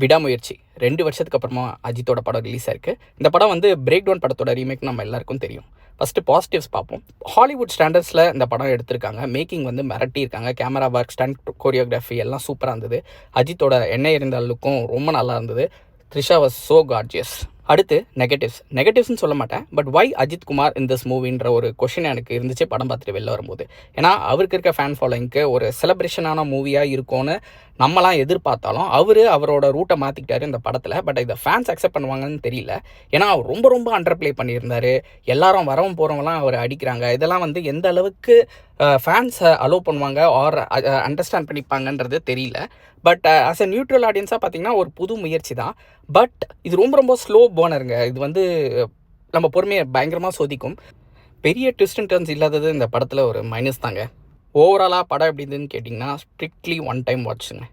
விடாமுயற்சி 2 வருஷத்துக்கு அப்புறமா அஜித்தோட படம் ரிலீஸ் ஆயிருக்கு. இந்த படம் வந்து பிரேக் டவுன் படத்தோட ரீமேக் நம்ம எல்லாருக்கும் தெரியும். ஃபஸ்ட்டு பாசிட்டிவ்ஸ் பார்ப்போம். ஹாலிவுட் ஸ்டாண்டர்ட்ஸில் இந்த படம் எடுத்திருக்காங்க. மேக்கிங் வந்து மிரட்டியிருக்காங்க. கேமரா ஒர்க், ஸ்டண்ட் கோரியோகிராஃபி எல்லாம் சூப்பராக இருந்தது. அஜித்தோட எண்ணெய் இருந்த லுக்கும் ரொம்ப நல்லா இருந்தது. Trisha was so gorgeous. அடுத்து நெகட்டிவ்ஸ்னு சொல்ல மாட்டேன், but why Ajith Kumar in this மூவின்ற ஒரு கொஷின் எனக்கு இருந்துச்சு படம் பார்த்துட்டு வெளில வரும்போது. ஏன்னா அவருக்கு இருக்க ஃபேன் ஃபாலோயிங்க்கு ஒரு செலிப்ரேஷனான மூவியாக இருக்கும்னு நம்மலாம் எதிர்பார்த்தாலும் அவரோட ரூட்டை மாற்றிக்கிட்டாரு இந்த படத்தில். பட் இதை ஃபேன்ஸ் அக்செப்ட் பண்ணுவாங்கன்னு தெரியல. ஏன்னா அவர் ரொம்ப அண்டர் ப்ளே பண்ணியிருந்தார். எல்லாரும் வரவும் போகிறவங்களாம் அவர் அடிக்கிறாங்க. இதெல்லாம் வந்து எந்த அளவுக்கு ஃபேன்ஸை அலோவ் பண்ணுவாங்க ஆர் அண்டர்ஸ்டாண்ட் பண்ணிப்பாங்கன்றது தெரியல. பட் ஆஸ் அ நியூட்ரல் ஆடியன்ஸாக பார்த்தீங்கன்னா ஒரு புது முயற்சி தான். பட் இது ரொம்ப ஸ்லோ போனருங்க. இது வந்து நம்ம பொறுமையை பயங்கரமாக சோதிக்கும். பெரிய ட்விஸ்ட் அண்ட் டர்ன்ஸ் இல்லாதது இந்த படத்தில் ஒரு மைனஸ் தாங்க. ஓவராலாக படம் எப்படி இருந்ததுன்னு கேட்டிங்கன்னா ஸ்ட்ரிக்ட்லி ஒன் டைம் வாட்சுங்க.